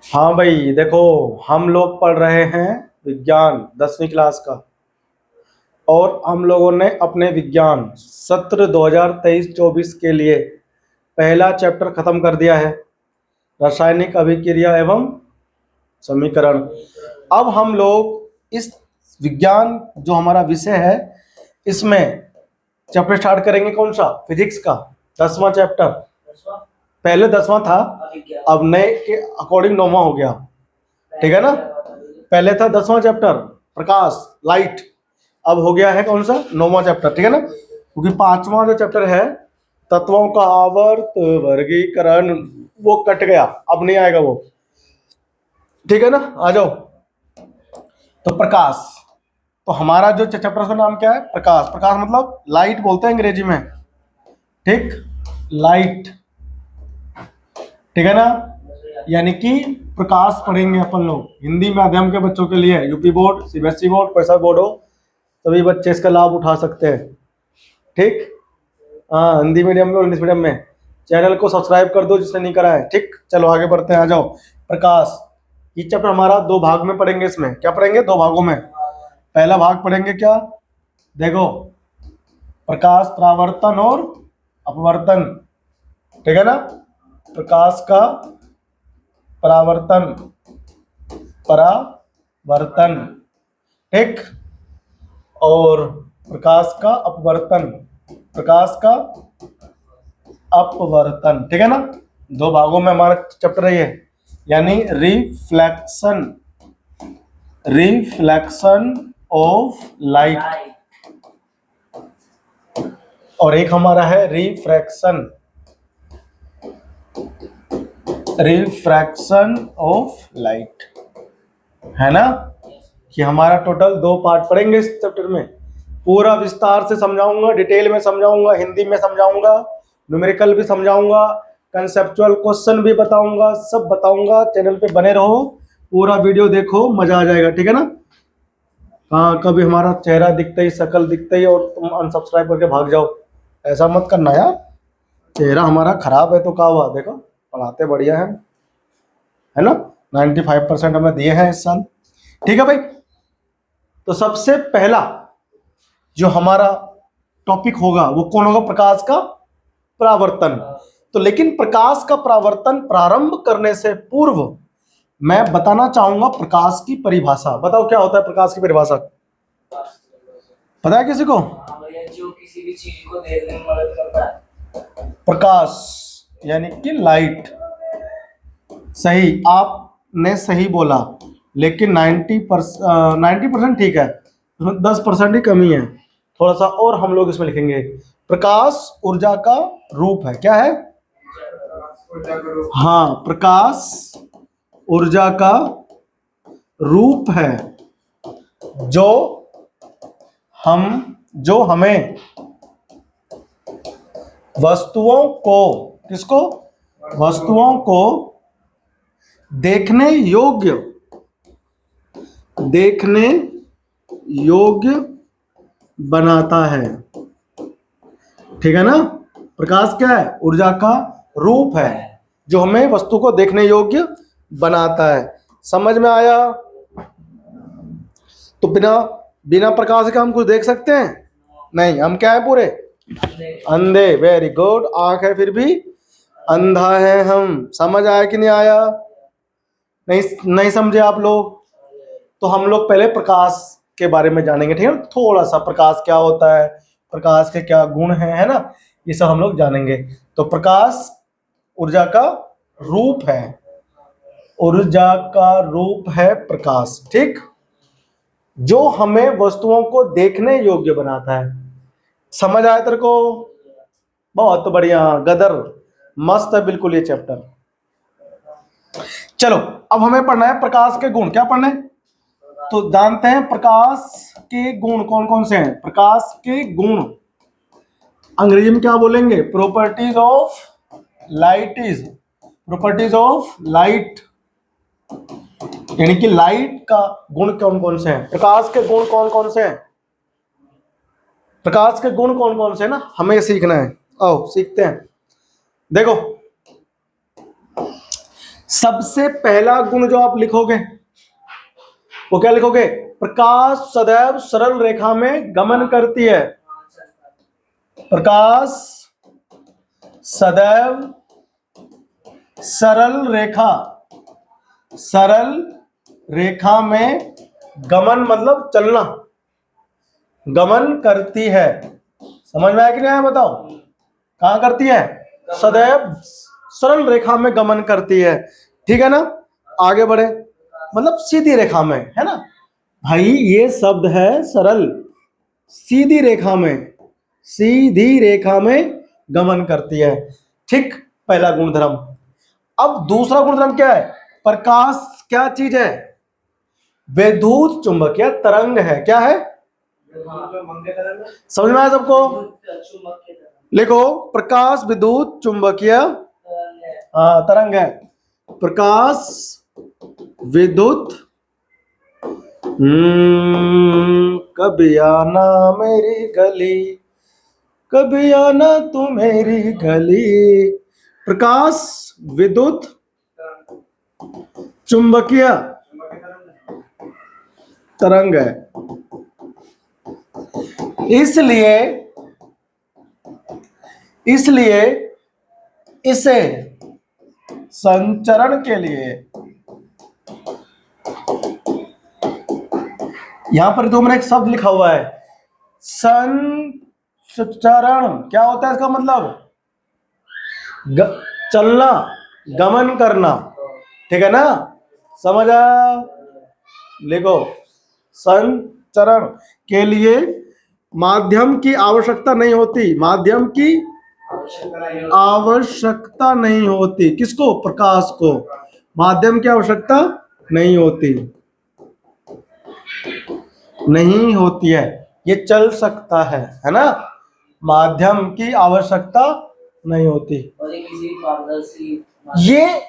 हाँ भाई देखो, हम लोग पढ़ रहे हैं विज्ञान 10वीं क्लास का। और हम लोगों ने अपने विज्ञान सत्र 2023-24 के लिए पहला चैप्टर खत्म कर दिया है, रासायनिक अभिक्रिया एवं समीकरण। अब हम लोग इस विज्ञान जो हमारा विषय है इसमें चैप्टर स्टार्ट करेंगे। कौन सा? फिजिक्स का 10वां चैप्टर। पहले 10वां था, अब नए के अकॉर्डिंग 9वां हो गया। ठीक है ना? पहले था 10वां चैप्टर प्रकाश, लाइट। अब हो गया है कौन सा? 9वां चैप्टर। ठीक है ना? क्योंकि 5वां जो चैप्टर है तत्वों का आवर्त वर्गीकरण, वो कट गया, अब नहीं आएगा वो। ठीक है ना? आ जाओ। तो प्रकाश, तो हमारा जो चैप्टर का नाम क्या है? प्रकाश। प्रकाश मतलब लाइट बोलते हैं अंग्रेजी में। ठीक, लाइट। ठीक है ना? यानी कि प्रकाश पढ़ेंगे अपन लोग हिंदी माध्यम के बच्चों के लिए। यूपी बोर्ड, सीबीएसई बोर्ड, कोई सा बोर्ड हो, सभी बच्चे इसका लाभ उठा सकते हैं। ठीक, हाँ, हिंदी मीडियम में और इंग्लिश मीडियम में। चैनल को सब्सक्राइब कर दो जिसने नहीं करा है। ठीक, चलो आगे बढ़ते हैं, आ जाओ। प्रकाश, ये चैप्टर हमारा 2 भाग में पढ़ेंगे। इसमें क्या पढ़ेंगे? 2 भागों में। पहला भाग पढ़ेंगे क्या? देखो, प्रकाश परावर्तन और अपवर्तन। ठीक है ना? प्रकाश का परावर्तन, परावर्तन। ठीक, और प्रकाश का अपवर्तन, प्रकाश का अपवर्तन। ठीक है ना? 2 भागों में हमारा चैप्टर है ये, यानी रिफ्लेक्शन, रिफ्लेक्शन ऑफ लाइट, और एक हमारा है रिफ्रैक्शन, रिफ्रैक्शन ऑफ लाइट। है ना? कि हमारा टोटल 2 पार्ट पढ़ेंगे इस चैप्टर में। पूरा विस्तार से समझाऊंगा, डिटेल में समझाऊंगा, हिंदी में समझाऊंगा, न्यूमेरिकल भी समझाऊंगा, कंसेप्चुअल क्वेश्चन भी बताऊंगा, सब बताऊंगा। चैनल पे बने रहो, पूरा वीडियो देखो, मजा आ जाएगा। ठीक है ना? हाँ, कभी हमारा चेहरा दिखते ही, शक्ल दिखते ही और तुम अनसब्सक्राइब करके भाग जाओ, ऐसा मत करना यार। चेहरा हमारा खराब है तो क्या हुआ? देखो, पढ़ाते बढ़िया है ना? 95% हमें दिए हैं इस साल। ठीक है भाई, तो सबसे पहला जो हमारा टॉपिक होगा वो कौन होगा? प्रकाश का परावर्तन। तो लेकिन प्रकाश का परावर्तन प्रारंभ करने से पूर्व मैं बताना चाहूंगा प्रकाश की परिभाषा। बताओ क्या होता है प्रकाश की परिभाषा? पता है किसी को? जो किसी भी चीज को देखने में मदद करता है। प्रकाश यानी कि लाइट। सही, आपने सही बोला, लेकिन 90% ठीक है, उसमें 10% ही कमी है। थोड़ा सा और हम लोग इसमें लिखेंगे, प्रकाश ऊर्जा का रूप है। क्या है? हाँ, प्रकाश ऊर्जा का रूप है, जो हमें वस्तुओं को, किसको? वस्तुओं को देखने योग्य बनाता है। ठीक है ना? प्रकाश क्या है? ऊर्जा का रूप है जो हमें वस्तु को देखने योग्य बनाता है। समझ में आया? तो बिना प्रकाश के हम कुछ देख सकते हैं? नहीं, हम क्या है? पूरे अंधे। वेरी गुड, आंख है फिर भी अंधा है हम। समझ आया कि नहीं आया? नहीं समझे आप लोग? तो हम लोग पहले प्रकाश के बारे में जानेंगे। ठीक है? थोड़ा सा प्रकाश क्या होता है, प्रकाश के क्या गुण हैं, है ना? ये सब हम लोग जानेंगे। तो प्रकाश ऊर्जा का रूप है, ऊर्जा का रूप है प्रकाश। ठीक, जो हमें वस्तुओं को देखने योग्य बनाता है। समझ आया तेरे को? बहुत बढ़िया, गदर, मस्त है बिल्कुल ये चैप्टर। चलो, अब हमें पढ़ना है प्रकाश के गुण। क्या पढ़ना है? तो जानते हैं प्रकाश के गुण कौन कौन से हैं। प्रकाश के गुण अंग्रेजी में क्या बोलेंगे? Properties of light is, properties of light, यानी कि लाइट का गुण कौन कौन से हैं, प्रकाश के गुण कौन कौन से हैं, प्रकाश के गुण कौन कौन से हैं ना, हमें सीखना है। आओ सीखते हैं। देखो, सबसे पहला गुण जो आप लिखोगे वो क्या लिखोगे? प्रकाश सदैव सरल रेखा में गमन करती है। प्रकाश सदैव सरल रेखा में गमन मतलब चलना, गमन करती है। समझ में आया कि नहीं आया बताओ? कहां करती है? सदैव सरल रेखा में गमन करती है। ठीक है ना? आगे बढ़े, मतलब सीधी रेखा में, है ना भाई? ये शब्द है सरल, सीधी रेखा में गमन करती है। ठीक, पहला गुणधर्म। अब दूसरा गुणधर्म क्या है? प्रकाश क्या चीज है? विद्युत चुंबकीय तरंग है। क्या है? समझ में आया सबको? लिखो, प्रकाश विद्युत चुंबकीय तरंग है। प्रकाश विद्युत कभी आना मेरी गली, कभी आना तू मेरी गली। प्रकाश विद्युत चुंबकीय तरंग है। इसलिए इसे संचरण के लिए, यहां पर तो मैंने एक शब्द लिखा हुआ है संचरण। क्या होता है इसका मतलब? चलना, गमन करना। ठीक है ना? समझ आया? लिखो, संचरण के लिए माध्यम की आवश्यकता नहीं होती। माध्यम की आवश्यकता नहीं होती। किसको? प्रकाश को माध्यम की आवश्यकता नहीं होती है। ये चल सकता है ना? माध्यम की आवश्यकता नहीं होती। ये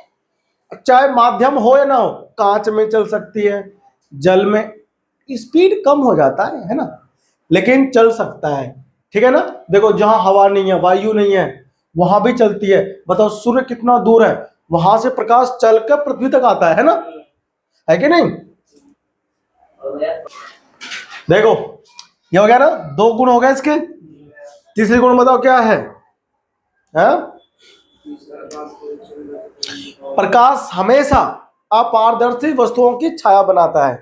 चाहे माध्यम हो या ना हो, कांच में चल सकती है, जल में स्पीड कम हो जाता है ना, लेकिन चल सकता है। ठीक है ना? देखो, जहां हवा नहीं है, वायु नहीं है, वहां भी चलती है। बताओ, सूर्य कितना दूर है, वहां से प्रकाश चलकर पृथ्वी तक आता है ना? है कि नहीं? देखो, ये हो गया ना, दो गुण हो गए इसके। तीसरी गुण बताओ क्या है? प्रकाश हमेशा अपारदर्शी वस्तुओं की छाया बनाता है।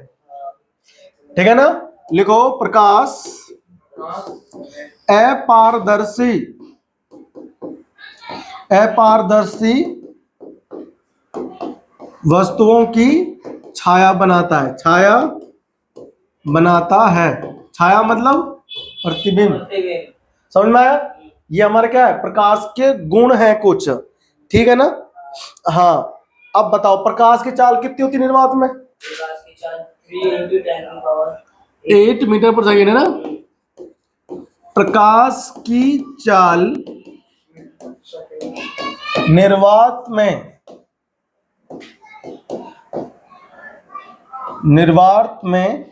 ठीक है ना? लिखो, प्रकाश अपारदर्शी वस्तुओं की छाया बनाता है। छाया मतलब प्रतिबिंब। समझ में आया? ये हमारा क्या है? प्रकाश के गुण हैं कुछ। ठीक है ना? हाँ, अब बताओ, प्रकाश की चाल कितनी होती है निर्वात में? 8 मीटर पर सेकेंड, है ना? प्रकाश की चाल निर्वात में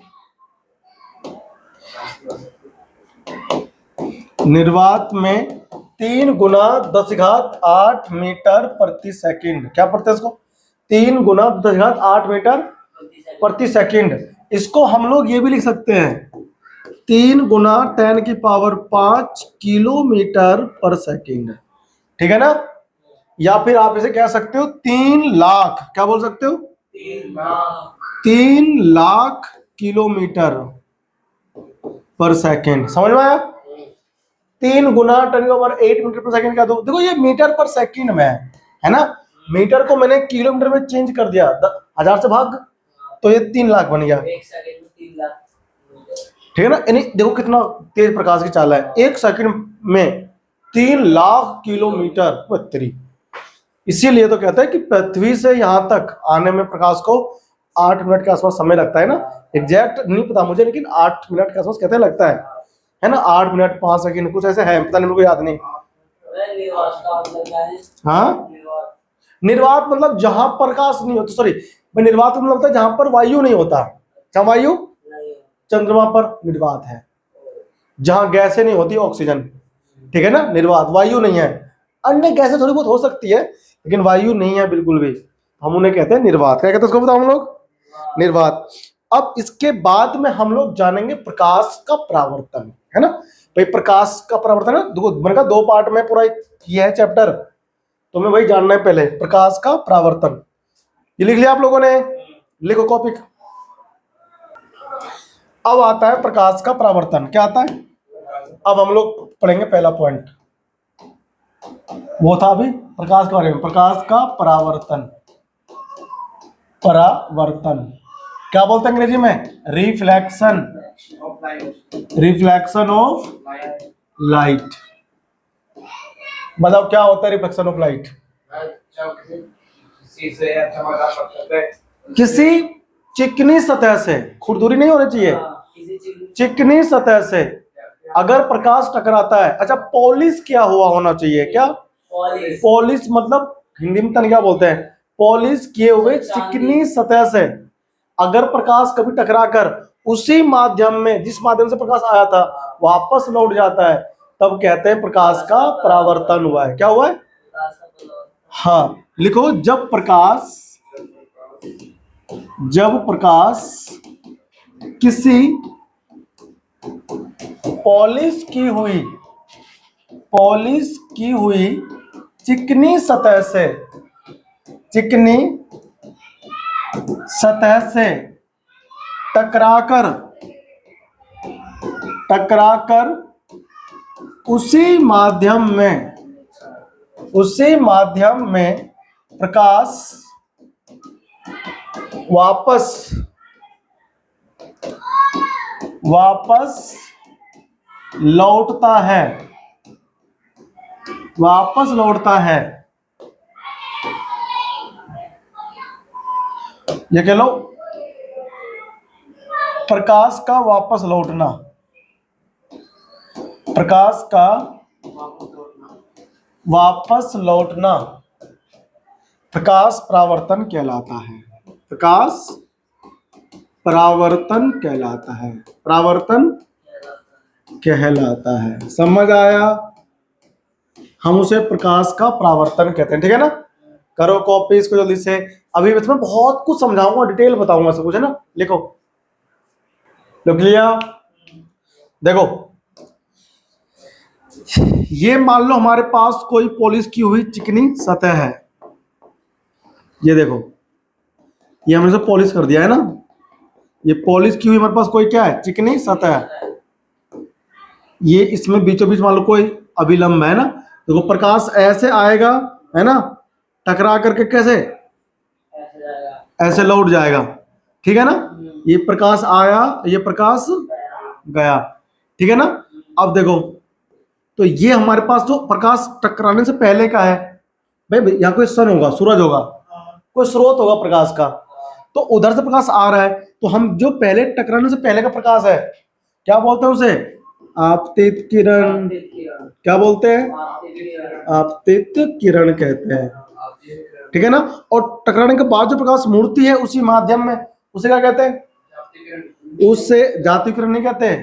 3 गुना 10⁸ मीटर प्रति सेकंड। क्या पढ़ते हैं इसको? 3 गुना 10⁸ मीटर प्रति सेकंड। इसको हम लोग ये भी लिख सकते हैं, 3 गुना 10⁵ किलोमीटर पर सेकंड। ठीक है ना? या फिर आप इसे कह सकते हो 3 लाख। क्या बोल सकते हो? 3 लाख किलोमीटर पर सेकंड। समझ में आया? 3 गुना 10⁸ मीटर पर सेकंड। क्या दो? देखो, ये मीटर पर सेकंड में है ना? मीटर को मैंने किलोमीटर में चेंज कर दिया, 1000 से भाग, तो ये 3 लाख बन गया। 1 सेकंड में 3 लाख। ठीक है ना? यानी देखो कितना तेज प्रकाश की चाल है, 1 सेकंड में 3 लाख किलोमीटर। बत्तरी। इसीलिए तो कहता है कि पृथ्वी से यहां तक आने में प्रकाश को 8 मिनट के आसपास समय लगता है ना? एग्जैक्ट नहीं पता मुझे, लेकिन 8 मिनट के आसपास कहते हैं लगता है ना? 8 मिनट 5 सेकंड कुछ ऐसे है, पता नहीं, मेरे को याद नहीं। हाँ, निर्वात मतलब जहां प्रकाश नहीं होता। सॉरी, निर्वात मतलब होता है जहां पर वायु नहीं होता। जहां वायु, चंद्रमा पर निर्वात है, जहां गैसें नहीं होती, ऑक्सीजन। ठीक है ना? निर्वात, वायु नहीं है। अन्य गैसें थोड़ी बहुत हो सकती है, लेकिन वायु नहीं है बिल्कुल भी। हम उन्हें कहते हैं निर्वात। क्या कहते हैं उसको बताओ हम लोग? निर्वात। अब इसके बाद में हम लोग जानेंगे प्रकाश का परावर्तन, है ना भाई। प्रकाश का परावर्तन है, मैंने कहा 2 पार्ट में पूरा किया है चैप्टर, तो मैं वही जानना है पहले, प्रकाश का परावर्तन। ये लिख लिया आप लोगों ने? लिखो कॉपी। अब आता है प्रकाश का परावर्तन। क्या आता है? अब हम लोग पढ़ेंगे पहला पॉइंट, वो था अभी प्रकाश के बारे में, प्रकाश का परावर्तन। परावर्तन क्या बोलते हैं अंग्रेजी में? रिफ्लेक्शन। Reflection of light. बताओ क्या होता है रिफ्लेक्शन ऑफ लाइट? किसी चिकनी सतह से, खुरदुरी नहीं होनी चाहिए, चिकनी सतह से अगर प्रकाश टकराता है। अच्छा, पॉलिश क्या हुआ होना चाहिए? क्या पॉलिश मतलब हिंदी में तन क्या बोलते हैं? पॉलिश किए हुए चिकनी सतह से अगर प्रकाश कभी टकराकर उसी माध्यम में, जिस माध्यम से प्रकाश आया था, वापस लौट जाता है, तब कहते हैं प्रकाश का परावर्तन हुआ है। क्या हुआ है? हाँ लिखो, जब प्रकाश किसी पॉलिश की हुई चिकनी सतह से टकराकर उसी माध्यम में प्रकाश वापस लौटता है। ये कह लो, प्रकाश का वापस लौटना, प्रकाश का वापस लौटना प्रकाश परावर्तन कहलाता है। प्रकाश परावर्तन कहलाता है। परावर्तन कहलाता है। समझ आया? हम उसे प्रकाश का परावर्तन कहते हैं। ठीक है ना? करो कॉपी इसको जल्दी से। अभी मैं तुम्हें बहुत कुछ समझाऊंगा, डिटेल बताऊंगा सब कुछ, है ना? लिखो, लिख लिया? देखो, ये मान लो हमारे पास कोई पॉलिश की हुई चिकनी सतह है। ये देखो, ये हमने से पॉलिश कर दिया है ना। ये पॉलिश की हुई हमारे पास कोई क्या है? चिकनी सतह है। ये इसमें बीचों बीच मान लो कोई अभिलंब है ना। देखो, प्रकाश ऐसे आएगा, है ना, टकरा करके कैसे ऐसे लौट जाएगा। ठीक है ना? ये प्रकाश आया, ये प्रकाश गया। ठीक है ना? अब देखो, तो ये हमारे पास जो प्रकाश टकराने से पहले का है भाई, यहाँ कोई सन होगा, सूरज होगा, कोई स्रोत होगा प्रकाश का, तो उधर से प्रकाश आ रहा है। तो हम जो पहले टकराने से पहले का प्रकाश है, क्या बोलते हैं उसे? आपतित किरण। क्या बोलते हैं? आपतित किरण कहते हैं। ठीक है ना? और टकराने के बाद जो प्रकाश मूर्ति है उसी माध्यम में, उसे क्या कहते हैं? उससे जाति किरण नहीं कहते,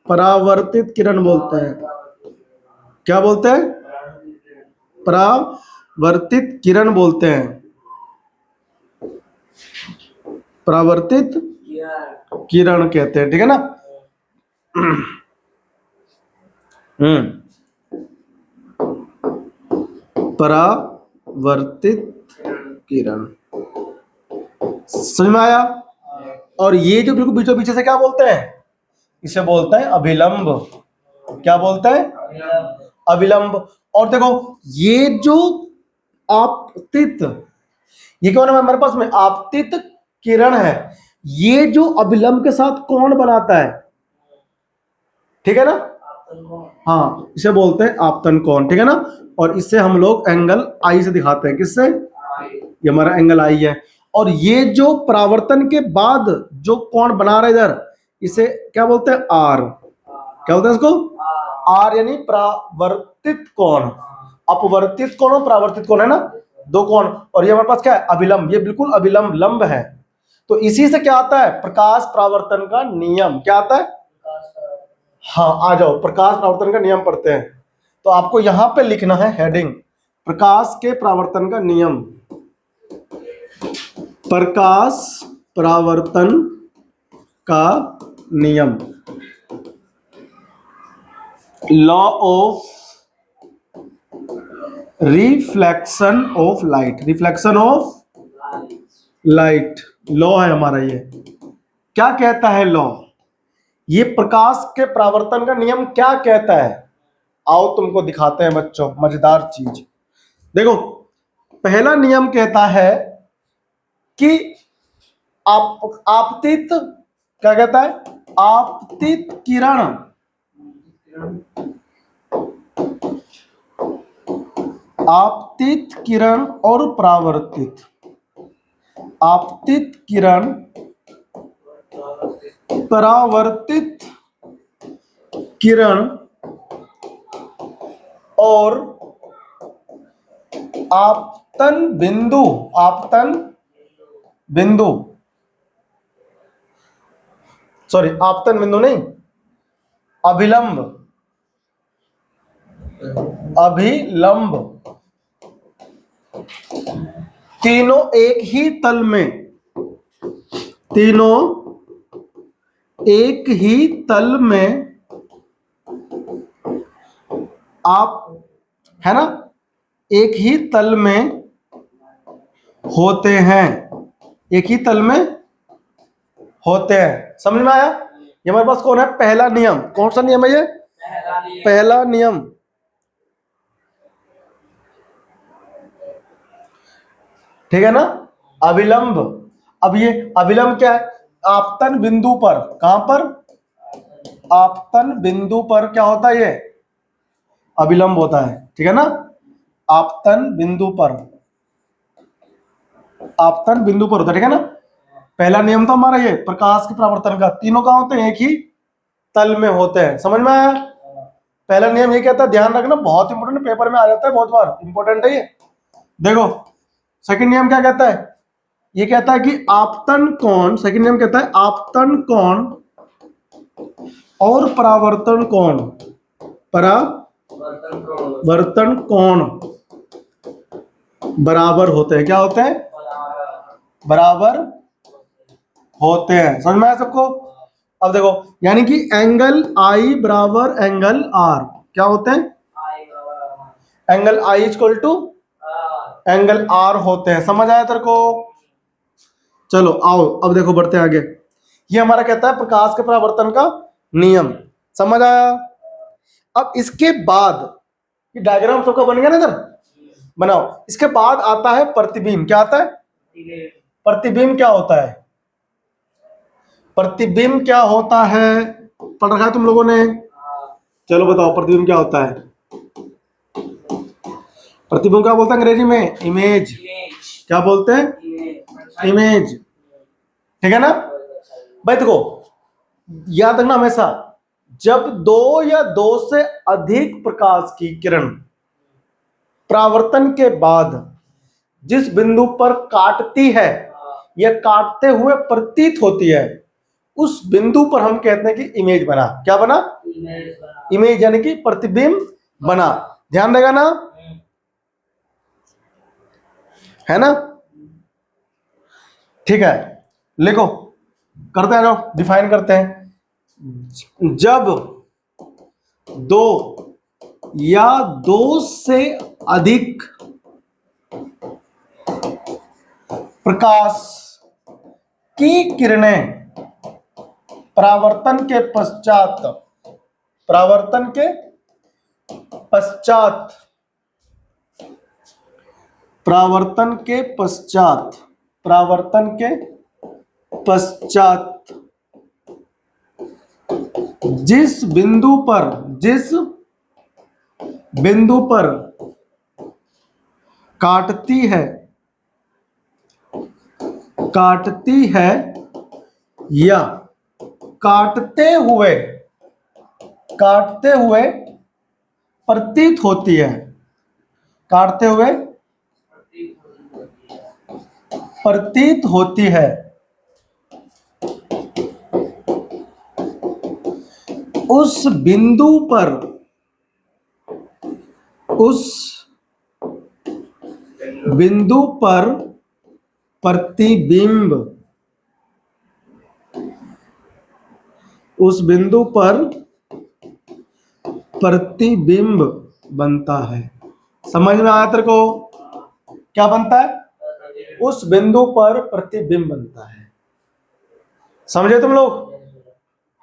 परावर्तित किरण बोलते हैं। क्या बोलते हैं? परावर्तित किरण बोलते हैं। परावर्तित किरण कहते हैं। ठीक है ना? परावर्तित किरण। समझ में आया? और ये जो बिल्कुल बीचों पीछे से क्या बोलते हैं? इसे बोलते हैं अभिलंब। क्या बोलते हैं? अभिलंब। और देखो, ये जो आपतित, ये क्या हमारे पास में आपतित किरण है, ये जो अभिलंब के साथ कोण बनाता है, ठीक है ना? हाँ, इसे बोलते हैं आपतन कोण। ठीक है ना? और इससे हम लोग एंगल आई से दिखाते हैं। किससे? ये हमारा एंगल आई है। और ये जो परावर्तन के बाद जो कोण बना रहा है इधर, इसे क्या बोलते हैं? आर। क्या बोलते हैं इसको? आर, यानी परावर्तित कोण। अपवर्तित कोण और परावर्तित कोण, है ना, दो कोण। और ये हमारे पास क्या है? अभिलंब। ये बिल्कुल अभिलंब लंब है। तो इसी से क्या आता है? प्रकाश परावर्तन का नियम। क्या आता है? हाँ, आ जाओ, प्रकाश परावर्तन का नियम पढ़ते हैं। तो आपको यहां पे लिखना है हेडिंग, प्रकाश के परावर्तन का नियम। प्रकाश परावर्तन का नियम, law of reflection of light, reflection of light law है हमारा। ये क्या कहता है लॉ? ये प्रकाश के परावर्तन का नियम क्या कहता है? आओ तुमको दिखाते हैं बच्चों, मजेदार चीज। देखो, पहला नियम कहता है कि आपतित, क्या कहता है? आपतित किरण, आपतित किरण और परावर्तित, आपतित किरण परावर्तित किरण और आपतन बिंदु, आपतन बिंदु, सॉरी आपतन बिंदु नहीं, अभिलंब, अभिलंब, तीनों एक ही तल में, तीनों एक ही तल में आप, है ना, एक ही तल में होते हैं, एक ही तल में होते हैं। समझ में आया? ये हमारे पास कौन है? पहला नियम। कौन सा नियम है ये? पहला नियम। ठीक है ना, अभिलंब। अब ये अभिलंब क्या है? आपतन बिंदु पर, कहां पर? आपतन बिंदु पर क्या होता है? ये अभिलंब होता है। ठीक है ना, आपतन बिंदु पर, आपतन बिंदु पर होता है। ठीक है ना, पहला नियम था हमारा ये प्रकाश के परावर्तन का, तीनों कहां होते हैं? एक ही तल में होते हैं। समझ में आया? पहला नियम ये कहता है, ध्यान रखना, बहुत इंपॉर्टेंट, पेपर में आ जाता है बहुत बार, इंपॉर्टेंट है ये। देखो, सेकंड नियम क्या कहता है? ये कहता है कि आपतन कोण, सेकंड नियम कहता है आपतन कोण और परावर्तन कोण, परावर्तन कोण बराबर होते हैं। क्या होते हैं? बराबर होते हैं। समझ में आया सबको? अब देखो, यानी कि एंगल आई बराबर एंगल आर क्या होते हैं? Angle I equal to angle R होते हैं। समझ आया तेरे को? चलो आओ, अब देखो बढ़ते हैं आगे। ये हमारा कहता है प्रकाश के परावर्तन का नियम। समझ आया? अब इसके बाद ये डायग्राम सबका बन गया ना इधर, बनाओ। इसके बाद आता है प्रतिबिंब। क्या आता है? प्रतिबिंब क्या होता है? प्रतिबिंब क्या होता है? पढ़ रखा है तुम लोगों ने? चलो बताओ, प्रतिबिंब क्या होता है? प्रतिबिंब क्या बोलते हैं अंग्रेजी में? इमेज। क्या बोलते हैं? इमेज। ठीक है ना भाई? देखो, याद रखना हमेशा, जब दो या दो से अधिक प्रकाश की किरण परावर्तन के बाद जिस बिंदु पर काटती है या काटते हुए प्रतीत होती है, उस बिंदु पर हम कहते हैं कि इमेज बना। क्या बना? इमेज, यानी कि प्रतिबिंब बना। ध्यान देगा ना, है ना? ठीक है, लिखो, करते हैं, जाओ डिफाइन करते हैं। जब दो या दो से अधिक प्रकाश की किरणें परावर्तन के पश्चात, परावर्तन के पश्चात, परावर्तन के पश्चात, परावर्तन के पश्चात जिस बिंदु पर, जिस बिंदु पर काटती है, काटती है या काटते हुए, काटते हुए प्रतीत होती है, काटते हुए प्रतीत होती है, उस बिंदु पर, उस बिंदु पर प्रतिबिंब उस बिंदु पर प्रतिबिंब बनता है। समझ में आया तेरे को? क्या बनता है? उस बिंदु पर प्रतिबिंब बनता है। समझे तुम लोग?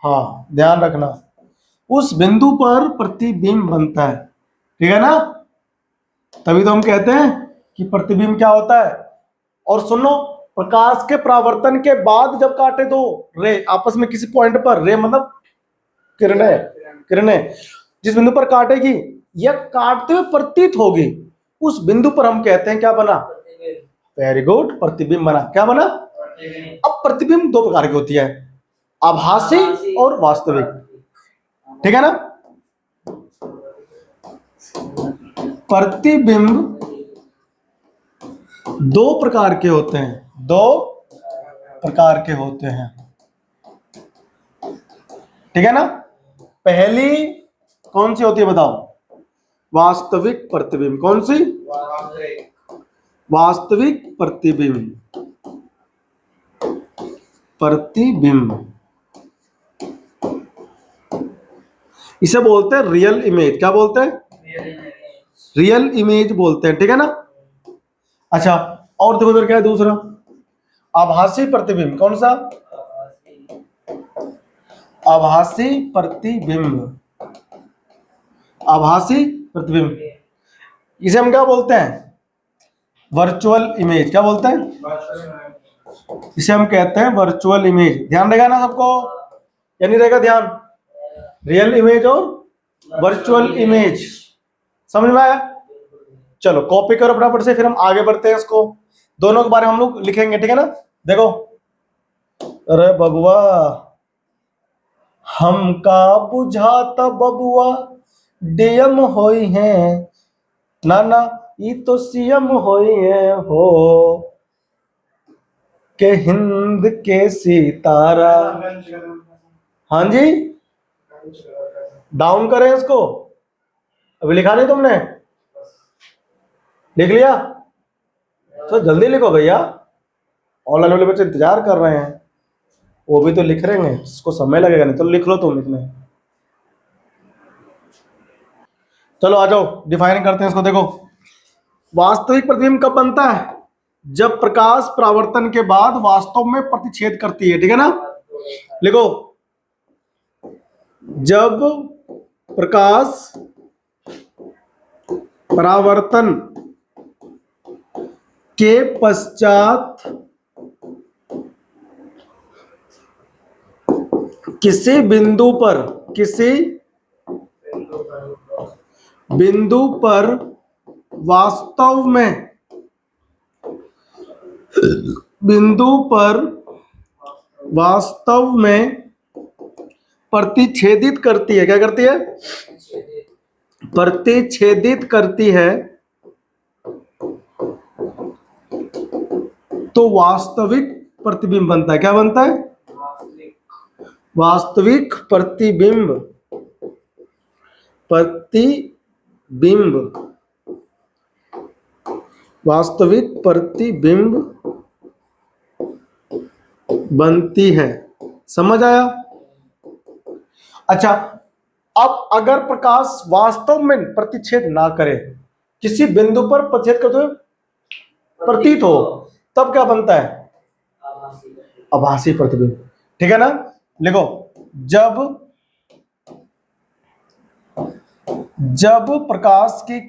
हाँ, ध्यान रखना, उस बिंदु पर प्रतिबिंब बनता है। ठीक है ना? तभी तो हम कहते हैं कि प्रतिबिंब क्या होता है। और सुनो, प्रकाश के परावर्तन के बाद जब काटे दो रे आपस में किसी पॉइंट पर, रे मतलब किरणें, किरणें जिस बिंदु पर काटेगी या काटते हुए प्रतीत होगी, उस बिंदु पर हम कहते हैं क्या बना? वेरी गुड, प्रतिबिंब बना। क्या बना? अब प्रतिबिंब दो प्रकार की होती है, आभासी और वास्तविक। ठीक है ना? प्रतिबिंब दो प्रकार के होते हैं, दो प्रकार के होते हैं। ठीक है ना? पहली कौन सी होती है बताओ? वास्तविक प्रतिबिंब। कौन सी? वास्तविक प्रतिबिंब। प्रतिबिंब इसे बोलते हैं रियल इमेज। क्या बोलते हैं? रियल इमेज बोलते हैं। ठीक है ना? अच्छा, और देखो उधर क्या है दूसरा, आभासी प्रतिबिंब। कौन सा? आभासी प्रतिबिंब। आभासी प्रतिबिंब इसे हम क्या बोलते हैं? Virtual image. क्या बोलते हैं? इसे हम कहते हैं वर्चुअल इमेज। ध्यान रहेगा ना सबको, या नहीं रहेगा ध्यान? रियल इमेज और वर्चुअल इमेज। समझ में आया? चलो कॉपी करो फटाफट से, फिर हम आगे बढ़ते हैं। इसको दोनों के बारे में हम लोग लिखेंगे। ठीक है ना? देखो, अरे बबुआ हमका बुझाता बबुआ डीएम होई है ना, ना ये तो सीएम होई है हो के हिंद के सितारा। हाँ जी, डाउन करें इसको? अभी लिखा नहीं तुमने? लिख लिया? तो जल्दी लिखो भैया, ऑनलाइन वाले बच्चे इंतजार कर रहे हैं, वो भी तो लिख रहे हैं, इसको समय लगेगा। नहीं तो लिख लो तुम इसमें। चलो आ जाओ, डिफाइन करते हैं इसको। देखो, वास्तविक प्रतिबिंब कब बनता है? जब प्रकाश परावर्तन के बाद वास्तव में प्रतिच्छेद करती है। ठीक है ना? लिखो, जब प्रकाश परावर्तन के पश्चात किसी बिंदु पर वास्तव में प्रतिच्छेदित करती है। क्या करती है? प्रतिच्छेदित करती है, तो वास्तविक प्रतिबिंब बनता है। क्या बनता है? वास्तविक प्रतिबिंब। वास्तविक प्रतिबिंब बनती है। समझ आया? अच्छा, अब अगर प्रकाश वास्तव में प्रतिच्छेद ना करे, किसी बिंदु पर प्रतिच्छेद करते हुए प्रतीत हो, तब क्या बनता है? आभासी प्रतिबिंब। ठीक है ना? लिखो, जब प्रकाश की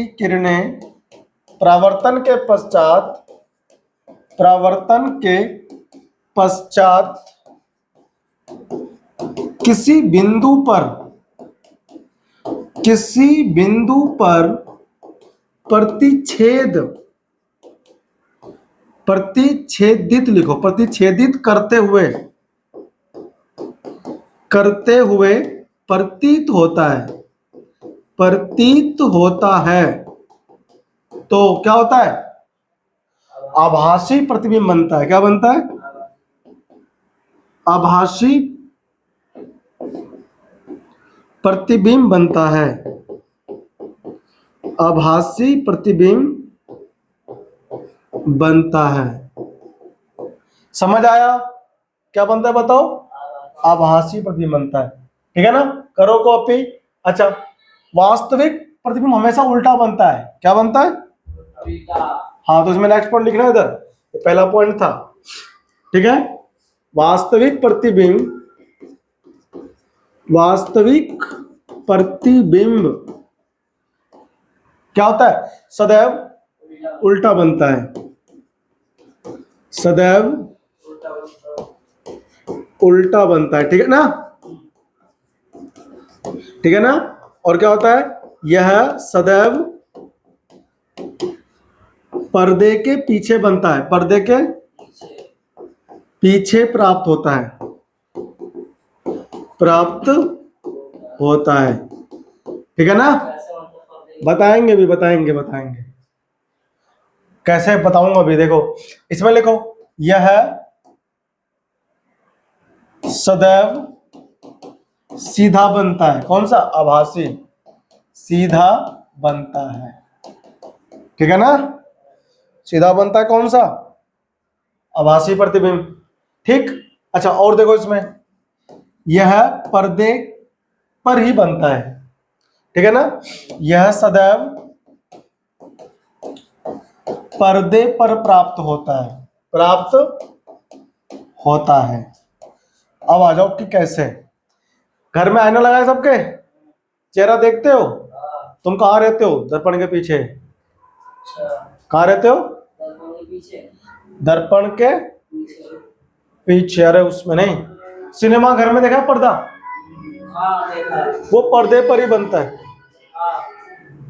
किरणें परावर्तन के पश्चात किसी बिंदु पर प्रतिच्छेदित लिखो, प्रतिच्छेदित करते हुए प्रतीत होता है, तो क्या होता है? आभासी प्रतिबिंब बनता है। क्या बनता है? आभासी प्रतिबिंब बनता है। आभासी प्रतिबिंब बनता है। समझ आया? क्या बनता है बताओ? आभासी प्रतिबिंब बनता है। ठीक है ना? करो कॉपी। अच्छा, वास्तविक प्रतिबिंब हमेशा उल्टा बनता है। क्या बनता है? हाँ, तो इसमें नेक्स्ट पॉइंट लिखना है इधर, ये पहला पॉइंट था। ठीक है, वास्तविक प्रतिबिंब क्या होता है? सदैव उल्टा बनता है। सदैव उल्टा बनता है। ठीक है ना? ठीक है ना? और क्या होता है? यह सदैव पर्दे के पीछे बनता है। पर्दे के पीछे प्राप्त होता है। प्राप्त होता है। ठीक है ना? बताएंगे भी, बताएंगे कैसे बताऊंगा अभी। देखो इसमें लिखो, यह सदैव सीधा बनता है। कौन सा? आभासी। सीधा बनता है। ठीक है ना? सीधा बनता है कौन सा? आभासी प्रतिबिंब। ठीक। अच्छा, और देखो इसमें, यह पर्दे पर ही बनता है। ठीक है ना? यह सदैव पर्दे पर प्राप्त होता है। प्राप्त होता है। अब आ जाओ कि कैसे। घर में आईना लगा है सबके, चेहरा देखते हो? तुम कहाँ रहते हो? दर्पण के पीछे। कहाँ रहते हो? दर्पण के पीछे। अरे उसमें नहीं, सिनेमा घर में देखा है पर्दा? वो पर्दे पर ही बनता है।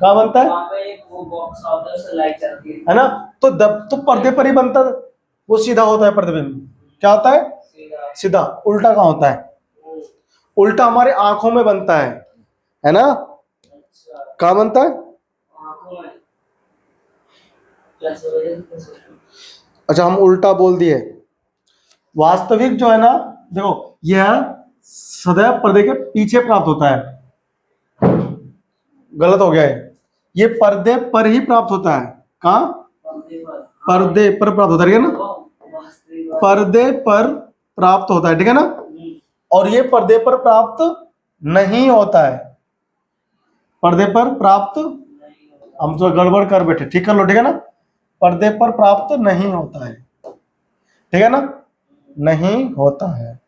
कहाँ बनता है? है ना? तो पर्दे पर ही बनता है, वो सीधा होता है प्रतिबिंब। क्या होता है? सीधा। उल्टा कहाँ होता है? उल्टा हमारे आंखों में बनता है ना? कहाँ बनता है? अच्छा, हम उल्टा बोल दिए। वास्तविक जो है ना, देखो, यह सदैव पर्दे के पीछे प्राप्त होता है। गलत हो गया है, ये पर्दे पर ही प्राप्त होता है। कहाँ? पर्दे पर प्राप्त होता है। ठीक है ना? पर्दे पर प्राप्त होता है। ठीक है ना? और ये पर्दे पर प्राप्त नहीं होता है। पर्दे पर प्राप्त, हम तो गड़बड़ कर बैठे, ठीक कर लो। ठीक है ना? पर्दे पर प्राप्त नहीं होता है। ठीक है ना? नहीं होता है।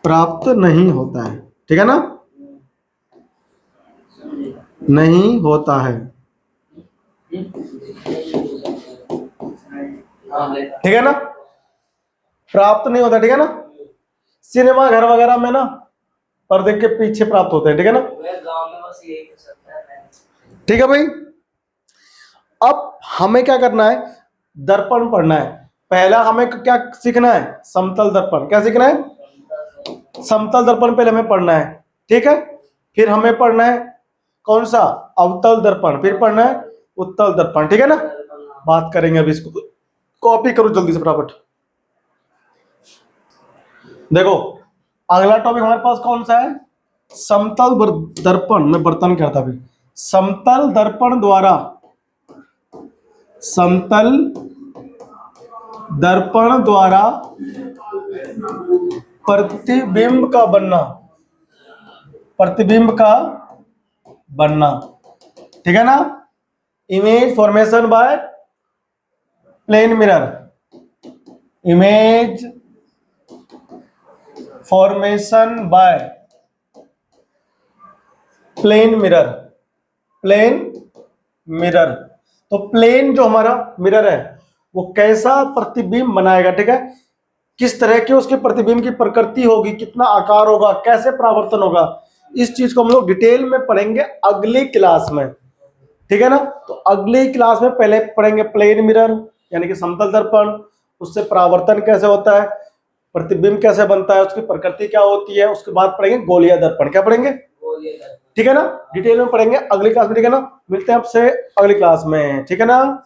प्राप्त नहीं होता है। ठीक है ना? नहीं होता है। ठीक है ना? प्राप्त नहीं होता। ठीक है ना? सिनेमा घर वगैरह में ना पर्दे के पीछे प्राप्त होते हैं। ठीक है ना? गांव में बस यही हो सकता है। ठीक है भाई, अब हमें क्या करना है? दर्पण पढ़ना है। पहला हमें क्या सीखना है? समतल दर्पण। क्या सीखना है? समतल दर्पण पहले हमें पढ़ना है। ठीक है? फिर हमें पढ़ना है कौन सा? अवतल दर्पण। फिर पढ़ना है उत्तल दर्पण। ठीक है ना? बात करेंगे अभी इसको। कॉपी करो जल्दी से फटाफट। देखो, अगला टॉपिक हमारे पास कौन सा है? समतल दर्पण। मैं बर्तन क्या था अभी। समतल दर्पण द्वारा, समतल दर्पण द्वारा प्रतिबिंब का बनना। प्रतिबिंब का बनना। ठीक है ना? Image formation by plane mirror. Image formation by plane mirror. Plane mirror. तो प्लेन जो हमारा मिरर है वो कैसा प्रतिबिंब बनाएगा। ठीक है? किस तरह की उसके प्रतिबिंब की प्रकृति होगी, कितना आकार होगा, कैसे परावर्तन होगा, इस चीज को हम लोग डिटेल में पढ़ेंगे अगली क्लास में। ठीक है ना? तो अगली क्लास में पहले पढ़ेंगे प्लेन मिरर यानी कि समतल दर्पण, उससे परावर्तन कैसे होता है, प्रतिबिंब कैसे बनता है, उसकी प्रकृति क्या होती है। उसके बाद पढ़ेंगे गोलीय दर्पण। क्या पढ़ेंगे? ठीक है ना? डिटेल में पढ़ेंगे अगली क्लास में। ठीक है ना? मिलते हैं आपसे अगली क्लास में। ठीक है ना?